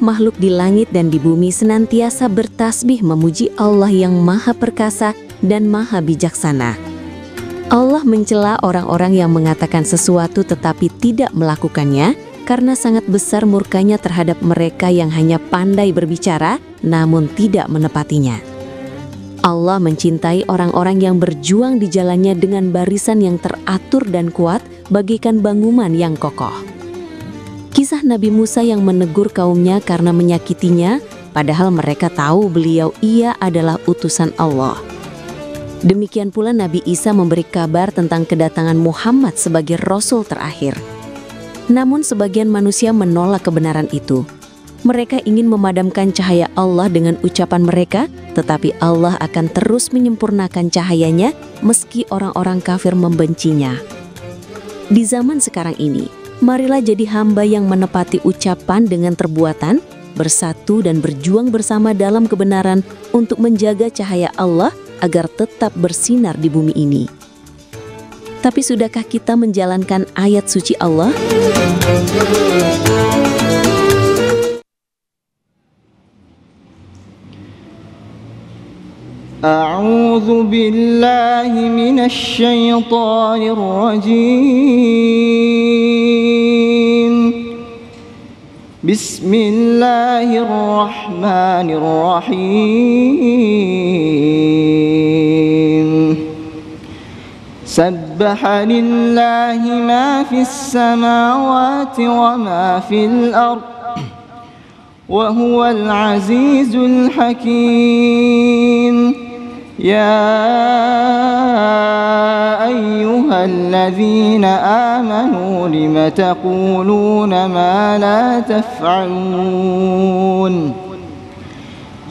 makhluk di langit dan di bumi senantiasa bertasbih memuji Allah yang Maha Perkasa dan Maha Bijaksana. Allah mencela orang-orang yang mengatakan sesuatu tetapi tidak melakukannya, karena sangat besar murkanya terhadap mereka yang hanya pandai berbicara namun tidak menepatinya. Allah mencintai orang-orang yang berjuang di jalannya dengan barisan yang teratur dan kuat bagaikan bangunan yang kokoh. Kisah Nabi Musa yang menegur kaumnya karena menyakitinya, padahal mereka tahu beliau adalah utusan Allah. Demikian pula Nabi Isa memberi kabar tentang kedatangan Muhammad sebagai Rasul terakhir. Namun sebagian manusia menolak kebenaran itu. Mereka ingin memadamkan cahaya Allah dengan ucapan mereka, tetapi Allah akan terus menyempurnakan cahayanya meski orang-orang kafir membencinya. Di zaman sekarang ini, marilah jadi hamba yang menepati ucapan dengan perbuatan, bersatu dan berjuang bersama dalam kebenaran untuk menjaga cahaya Allah agar tetap bersinar di bumi ini. Tapi sudahkah kita menjalankan ayat suci Allah? A'udzu billahi minasy syaithanir rajim. Bismillahirrahmanirrahim. Sabbaha lillahi ma fis samawati wa ma fil ard wa huwal azizul hakim. يا أيها الذين آمنوا لم تقولون ما لا تفعلون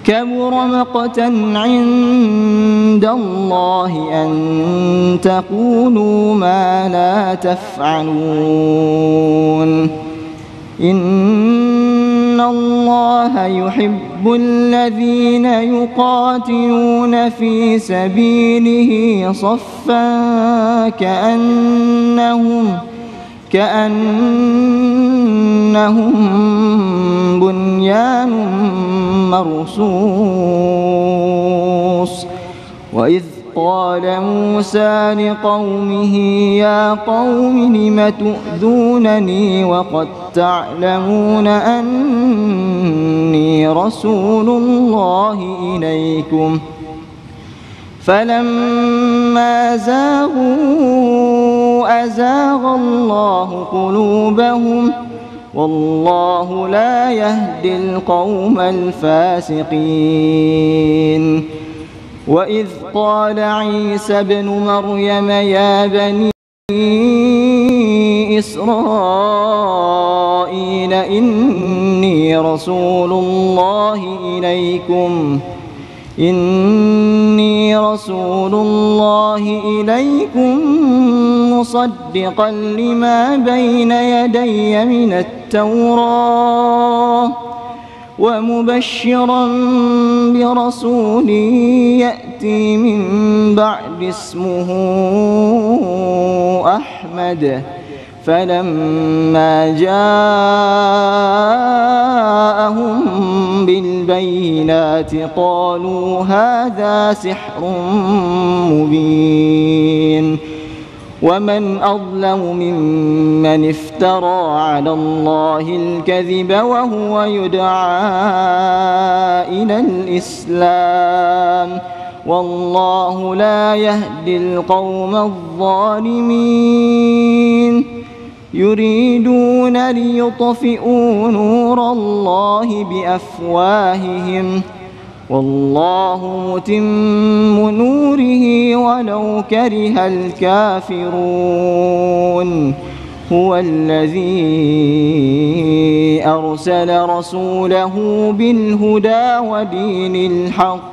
كبر مقتا عند الله أن تقولوا ما لا تفعلون إن الله يحب الذين يقاتلون في سبيله صفا كأنهم بنيان مرصوص وإذ قال موسى لقومه يا قوم لم تؤذونني وقد تعلمون أني رسول الله إليكم فلما زاغوا أزاغ الله قلوبهم والله لا يهدي القوم الفاسقين وإذ قال عيسى ابن مريم يا بني إسرائيل إني رسول الله إليكم مصدقا لما بين يدي من التوراة ومبشرا برسول يأتي من بعد اسمه أحمد فلما جاءهم بالبينات قالوا هذا سحر مبين ومن أظلم ممن افترى على الله الكذب وهو يدعى إلى الإسلام والله لا يهدي القوم الظالمين يريدون ليطفئوا نور الله بأفواههم والله متم نوره ولو كره الكافرون هو الذي أرسل رسوله بالهدى ودين الحق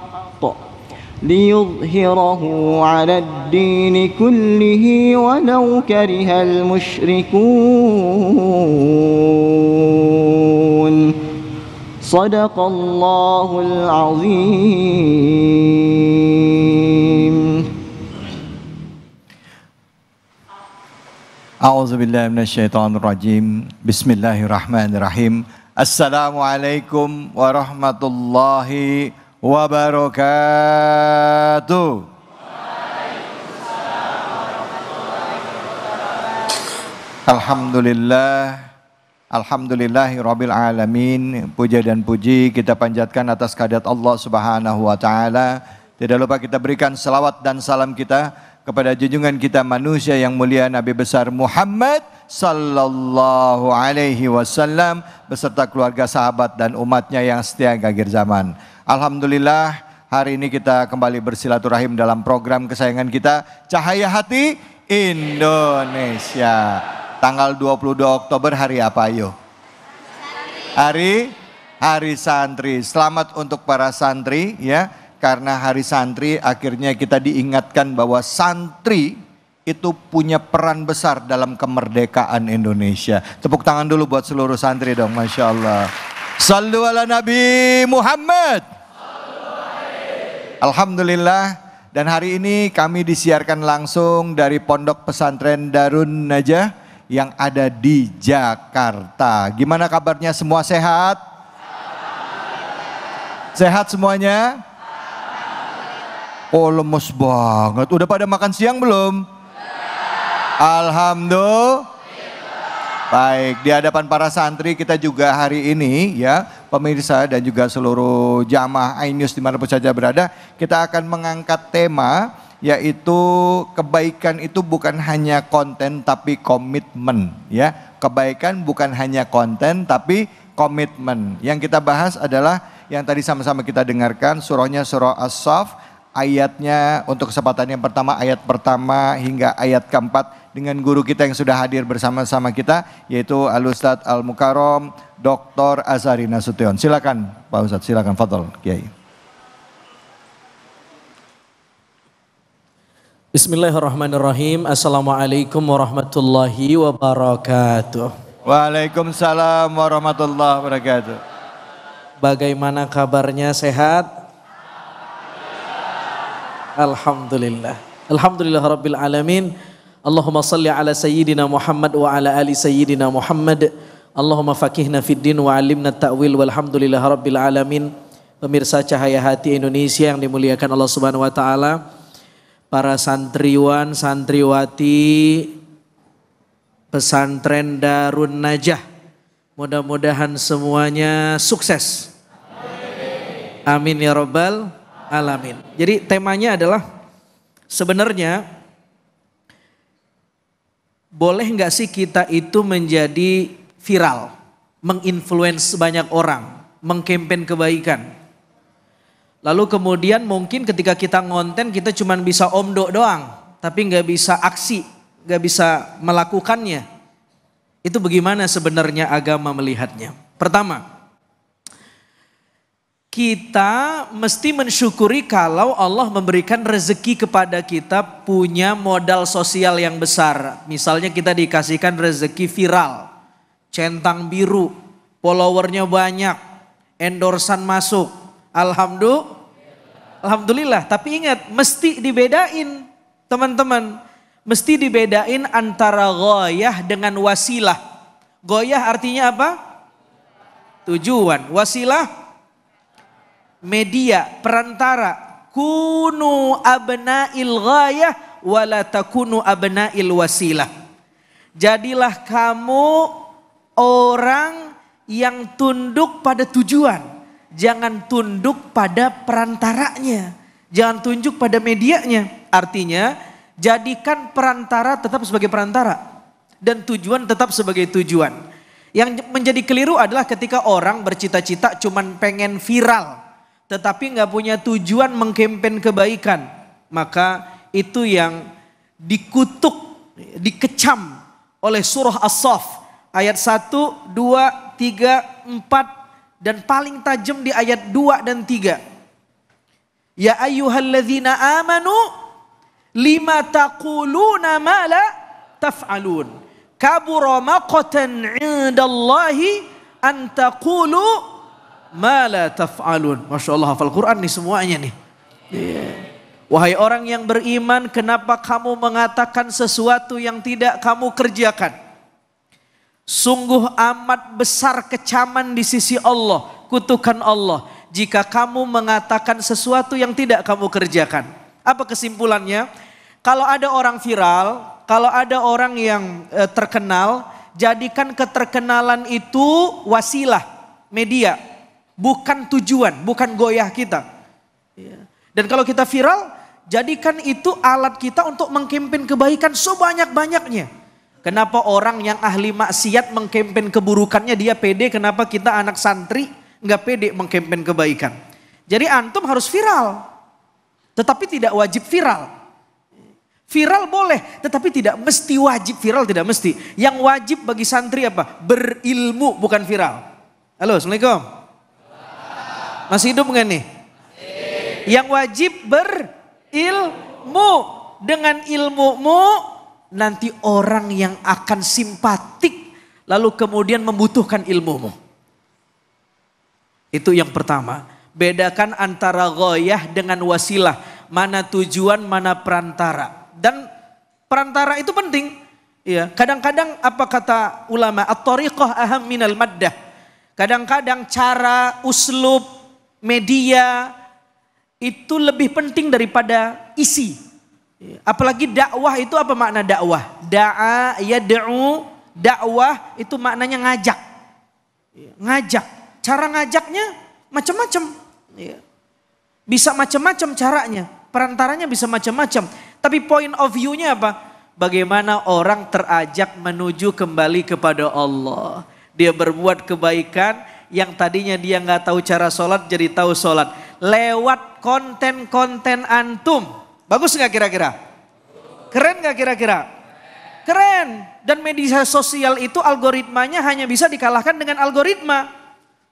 ليظهره على الدين كله ولو كره المشركون صدق الله العظيم. A'udzu billahi minasyaitonir rajim. Bismillahirrahmanirrahim. Assalamualaikum warahmatullahi wabarakatuh. Alhamdulillah, alhamdulillahirabbil alamin. Puja dan puji kita panjatkan atas kehadirat Allah Subhanahu wa taala. Tidak lupa kita berikan salawat dan salam kita kepada junjungan kita manusia yang mulia Nabi besar Muhammad sallallahu alaihi wasallam beserta keluarga, sahabat dan umatnya yang setia hingga akhir zaman. Alhamdulillah, hari ini kita kembali bersilaturahim dalam program kesayangan kita, Cahaya Hati Indonesia. Tanggal 22 Oktober hari apa ayo? Hari santri. Selamat untuk para santri ya, karena hari santri akhirnya kita diingatkan bahwa santri itu punya peran besar dalam kemerdekaan Indonesia. Tepuk tangan dulu buat seluruh santri dong, Masya Allah. Sallu ala Nabi Muhammad. Alhamdulillah, dan hari ini kami disiarkan langsung dari Pondok Pesantren Darun Najah yang ada di Jakarta. Gimana kabarnya, semua sehat? Sehat semuanya? Oh, lemes banget. Udah pada makan siang belum? Alhamdulillah. Baik, di hadapan para santri kita juga hari ini ya, pemirsa dan juga seluruh jamaah iNews dimanapun saja berada, kita akan mengangkat tema yaitu kebaikan itu bukan hanya konten tapi komitmen ya. Kebaikan bukan hanya konten tapi komitmen. Yang kita bahas adalah yang tadi sama-sama kita dengarkan, surahnya surah As-Saff, ayatnya untuk kesempatan yang pertama, ayat pertama hingga ayat keempat dengan guru kita yang sudah hadir bersama-sama kita, yaitu Al-Ustadz Al-Mukarram Dr. Azhari Nasution. Silakan Pak Ustadz, silakan fadhol Kiai. Bismillahirrahmanirrahim. Assalamualaikum warahmatullahi wabarakatuh. Waalaikumsalam warahmatullahi wabarakatuh. Bagaimana kabarnya, sehat? Alhamdulillah. Alhamdulillah rabbil alamin. Allahumma salli ala sayyidina Muhammad wa ala ali sayyidina Muhammad. Allahumma faqihna fid din wa alimna ta'wil walhamdulillah rabbil alamin. Pemirsa Cahaya Hati Indonesia yang dimuliakan Allah Subhanahu wa taala. Para santriwan, santriwati pesantren Darun Najah, mudah-mudahan semuanya sukses. Amin ya rabbal alamin. Jadi temanya adalah sebenarnya boleh nggak sih kita itu menjadi viral, menginfluence banyak orang, mengkampen kebaikan. Lalu kemudian mungkin ketika kita ngonten kita cuma bisa omdo doang, tapi nggak bisa aksi, nggak bisa melakukannya. Itu bagaimana sebenarnya agama melihatnya? Pertama, kita mesti mensyukuri kalau Allah memberikan rezeki kepada kita punya modal sosial yang besar. Misalnya kita dikasihkan rezeki viral, centang biru, followernya banyak, endorsan masuk. Alhamdulillah, tapi ingat mesti dibedain teman-teman. Mesti dibedain antara ghoyah dengan wasilah. Ghoyah artinya apa? Tujuan. Wasilah media, perantara. Kunu abna'il ghayah wala takunu abna'il wasilah. Jadilah kamu orang yang tunduk pada tujuan. Jangan tunduk pada perantaranya. Jangan tunduk pada medianya. Artinya jadikan perantara tetap sebagai perantara. Dan tujuan tetap sebagai tujuan. Yang menjadi keliru adalah ketika orang bercita-cita cuman pengen viral. Tetapi gak punya tujuan mengkampen kebaikan. Maka itu yang dikutuk, dikecam oleh surah As-Saff. Ayat 1, 2, 3, 4. Dan paling tajam di ayat 2 dan 3. Ya ayyuhalladzina amanu lima taquluna ma la taf'alun. Kabura maqtan 'indallahi an taqulu ma la taf'alun. Masya Allah, hafal Quran nih semuanya nih. Wahai orang yang beriman, kenapa kamu mengatakan sesuatu yang tidak kamu kerjakan? Sungguh amat besar kecaman di sisi Allah, kutukan Allah, jika kamu mengatakan sesuatu yang tidak kamu kerjakan. Apa kesimpulannya? Kalau ada orang viral, kalau ada orang yang terkenal, jadikan keterkenalan itu wasilah, media, bukan tujuan, bukan goyah kita. Dan kalau kita viral, jadikan itu alat kita untuk mengkampen kebaikan sebanyak-banyaknya. Kenapa orang yang ahli maksiat mengkampen keburukannya dia pede, kenapa kita anak santri nggak pede mengkampen kebaikan? Jadi antum harus viral, tetapi tidak wajib viral. Viral boleh, tetapi tidak mesti wajib viral, tidak mesti. Yang wajib bagi santri apa? Berilmu, bukan viral. Halo, Assalamualaikum. Masih hidup nggak nih? Yang wajib berilmu. Dengan ilmumu nanti orang yang akan simpatik lalu kemudian membutuhkan ilmumu. Itu yang pertama. Bedakan antara ghoyah dengan wasilah. Mana tujuan, mana perantara. Dan perantara itu penting. Ya, kadang-kadang apa kata ulama? At-tariqah aham minal maddah. Kadang-kadang cara, uslub, media itu lebih penting daripada isi. Apalagi dakwah itu apa makna dakwah? Da'a yad'u, dakwah itu maknanya ngajak. Ngajak. Cara ngajaknya macam-macam. Bisa macam-macam caranya. Perantaranya bisa macam-macam. Tapi point of view-nya apa? Bagaimana orang terajak menuju kembali kepada Allah. Dia berbuat kebaikan yang tadinya dia nggak tahu cara sholat jadi tahu sholat. Lewat konten-konten antum. Bagus nggak kira-kira? Keren nggak kira-kira? Keren. Dan media sosial itu algoritmanya hanya bisa dikalahkan dengan algoritma.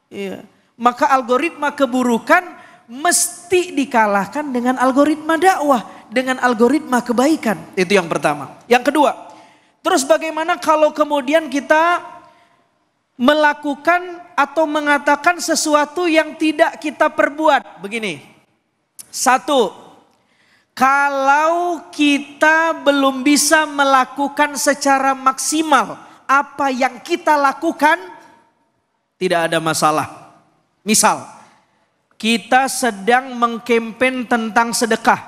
Iya. Maka algoritma keburukan mesti dikalahkan dengan algoritma dakwah, dengan algoritma kebaikan. Itu yang pertama. Yang kedua, terus bagaimana kalau kemudian kita melakukan atau mengatakan sesuatu yang tidak kita perbuat? Begini. Satu, kalau kita belum bisa melakukan secara maksimal apa yang kita lakukan, tidak ada masalah. Misal, kita sedang mengkampen tentang sedekah,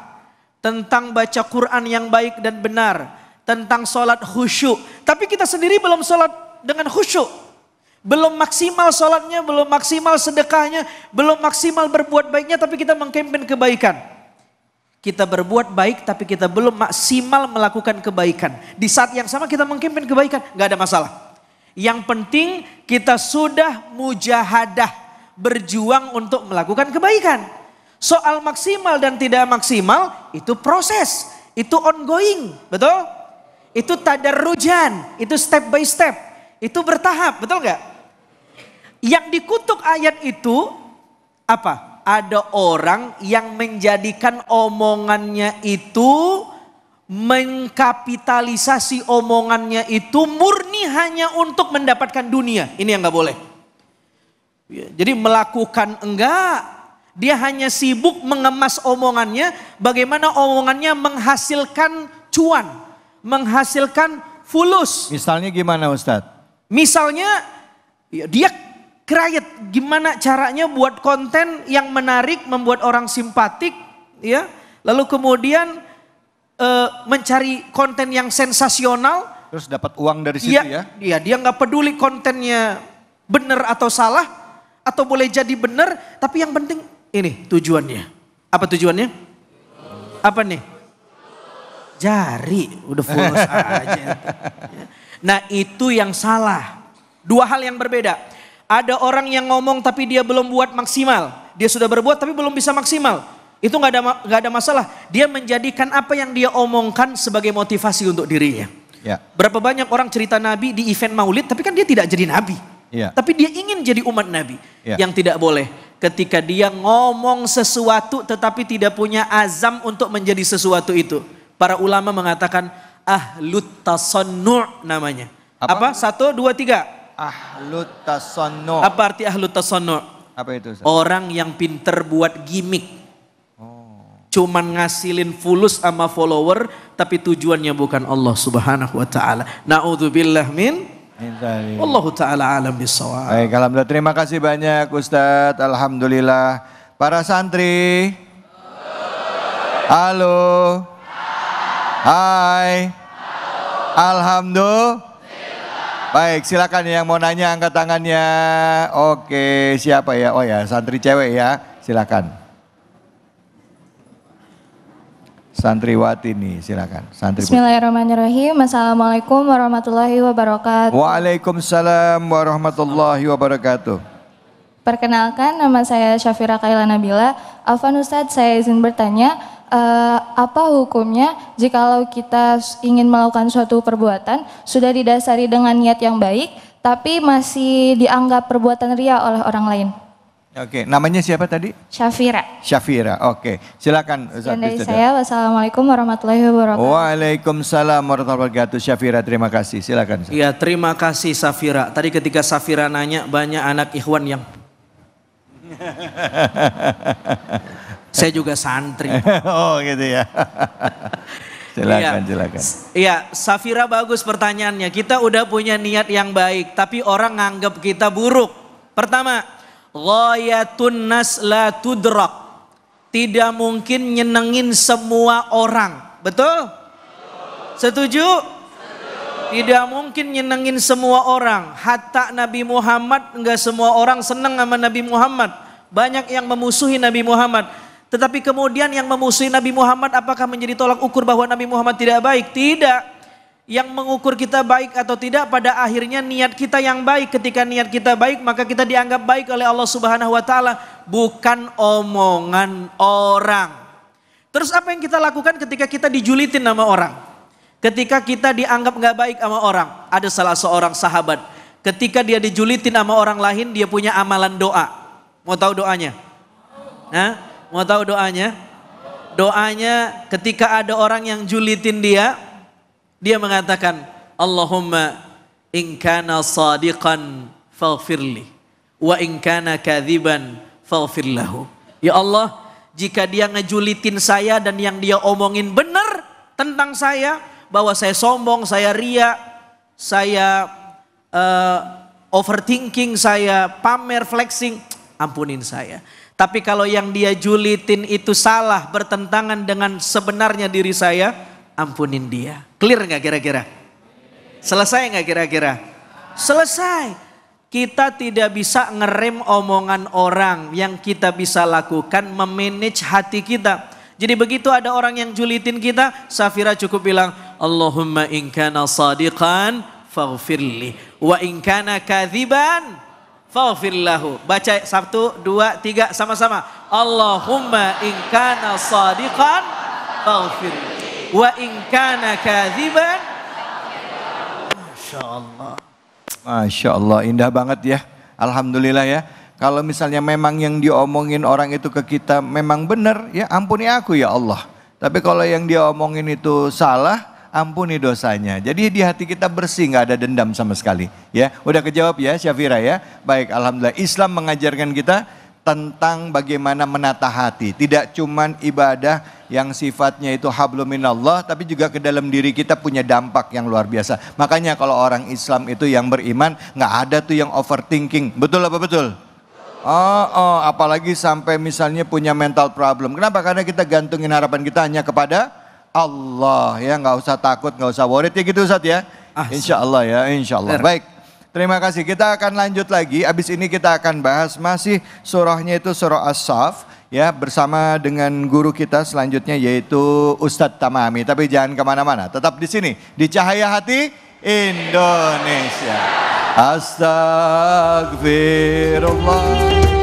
tentang baca Quran yang baik dan benar, tentang sholat khusyuk. Tapi kita sendiri belum sholat dengan khusyuk. Belum maksimal sholatnya, belum maksimal sedekahnya, belum maksimal berbuat baiknya, tapi kita mengkampen kebaikan. Kita berbuat baik tapi kita belum maksimal melakukan kebaikan. Di saat yang sama kita mengkampen kebaikan, gak ada masalah. Yang penting kita sudah mujahadah, berjuang untuk melakukan kebaikan. Soal maksimal dan tidak maksimal itu proses, itu ongoing, betul? Itu tadarrujan, itu step by step, itu bertahap, betul gak? Yang dikutuk ayat itu apa? Ada orang yang menjadikan omongannya itu, mengkapitalisasi omongannya itu murni hanya untuk mendapatkan dunia. Ini yang gak boleh. Jadi melakukan enggak, dia hanya sibuk mengemas omongannya, bagaimana omongannya menghasilkan cuan, menghasilkan fulus. Misalnya gimana Ustadz? Misalnya dia kreatif, gimana caranya buat konten yang menarik, membuat orang simpatik, ya. Lalu kemudian mencari konten yang sensasional, terus dapat uang dari situ ya? Iya, dia nggak peduli kontennya benar atau salah, atau boleh jadi benar, tapi yang penting ini tujuannya. Apa tujuannya? Apa nih? Jari, udah fulus aja. Nah itu yang salah. Dua hal yang berbeda. Ada orang yang ngomong tapi dia belum buat maksimal. Dia sudah berbuat tapi belum bisa maksimal. Itu gak ada masalah. Dia menjadikan apa yang dia omongkan sebagai motivasi untuk dirinya. Ya. Berapa banyak orang cerita Nabi di event maulid tapi kan dia tidak jadi Nabi. Ya. Tapi dia ingin jadi umat Nabi. Ya. Yang tidak boleh. Ketika dia ngomong sesuatu tetapi tidak punya azam untuk menjadi sesuatu itu. Para ulama mengatakan ahlut tasannu' namanya. Apa? 1, 2, 3. Ahlut tasannu'. Apa arti ahlut tasannu'? Apa itu Ustaz? Orang yang pinter buat gimmick. Cuman ngasilin fulus sama follower tapi tujuannya bukan Allah Subhanahu wa taala. Naudzubillah min Wallahu ta'ala alam bisawab. Baik, alhamdulillah. Terima kasih banyak Ustadz. Alhamdulillah. Para santri. Halo. Hai. Alhamdulillah. Baik, silakan yang mau nanya angkat tangannya. Oke, siapa ya? Oh ya, santri cewek ya. Silakan. Santriwati nih, silakan. Bismillahirrahmanirrahim. Assalamualaikum warahmatullahi wabarakatuh. Waalaikumsalam warahmatullahi wabarakatuh. Perkenalkan, nama saya Syafira Kaila Nabila. Afwan Ustadz, saya izin bertanya, apa hukumnya jikalau kita ingin melakukan suatu perbuatan sudah didasari dengan niat yang baik, tapi masih dianggap perbuatan ria oleh orang lain? Oke, namanya siapa tadi? Syafira. Syafira, oke. Silakan. Sekian dari saya, wassalamualaikum warahmatullahi wabarakatuh. Waalaikumsalam warahmatullahi wabarakatuh. Syafira, terima kasih. Silakan. Iya, terima kasih Syafira. Tadi ketika Syafira nanya, banyak anak ikhwan yang saya juga santri. Oh gitu ya. Silakan, silakan. Iya, Syafira bagus pertanyaannya. Kita udah punya niat yang baik, tapi orang nganggap kita buruk. Pertama, ghayatun nas la tudrak. Tidak mungkin nyenengin semua orang. Betul? Setuju? Tidak mungkin nyenengin semua orang. Hatta Nabi Muhammad, enggak semua orang senang sama Nabi Muhammad. Banyak yang memusuhi Nabi Muhammad. Tetapi kemudian yang memusuhi Nabi Muhammad apakah menjadi tolak ukur bahwa Nabi Muhammad tidak baik? Tidak. Yang mengukur kita baik atau tidak pada akhirnya niat kita yang baik. Ketika niat kita baik maka kita dianggap baik oleh Allah Subhanahu wa taala, bukan omongan orang. Terus apa yang kita lakukan ketika kita dijulitin sama orang? Ketika kita dianggap nggak baik sama orang? Ada salah seorang sahabat, ketika dia dijulitin sama orang lain, dia punya amalan doa. Mau tahu doanya? Hah? Mau tahu doanya? Doanya ketika ada orang yang julitin dia mengatakan, Allahumma in kana sadiqan faghfirli wa in kana kadhiban faghfir lahu. Ya Allah, jika dia ngejulitin saya dan yang dia omongin benar tentang saya, bahwa saya sombong, saya ria, saya overthinking, saya pamer, flexing, ampunin saya. Tapi kalau yang dia julitin itu salah, bertentangan dengan sebenarnya diri saya, ampunin dia. Clear nggak kira-kira? Selesai nggak kira-kira? Selesai. Kita tidak bisa ngerem omongan orang. Yang kita bisa lakukan memanage hati kita. Jadi begitu ada orang yang julitin kita, Syafira cukup bilang, Allahumma in kana sadiqan faghfirli wa in kana kadhiban faghfir lahu. Baca 1, 2, 3 sama-sama. Allahumma in kana sadiqan faghfirli wa in kana kadhiban. Masya Allah. Masya Allah, indah banget ya. Alhamdulillah ya. Kalau misalnya memang yang diomongin orang itu ke kita memang benar, ya ampuni aku ya Allah. Tapi kalau yang dia omongin itu salah, ampuni dosanya. Jadi di hati kita bersih, nggak ada dendam sama sekali. Ya, udah kejawab ya Syafira ya. Baik, alhamdulillah. Islam mengajarkan kita tentang bagaimana menata hati. Tidak cuman ibadah yang sifatnya itu hablum minallah, tapi juga ke dalam diri kita punya dampak yang luar biasa. Makanya kalau orang Islam itu yang beriman, nggak ada tuh yang overthinking. Betul apa betul? Apalagi sampai misalnya punya mental problem. Kenapa? Karena kita gantungin harapan kita hanya kepada Allah ya, nggak usah takut, nggak usah worried ya gitu Ustaz ya. Insya Allah ya, insya Allah. Baik, terima kasih. Kita akan lanjut lagi. Abis ini kita akan bahas masih surahnya itu surah As-Saff ya, bersama dengan guru kita selanjutnya yaitu Ustadz Tamami. Tapi jangan kemana-mana, tetap di sini di Cahaya Hati Indonesia. Astagfirullah.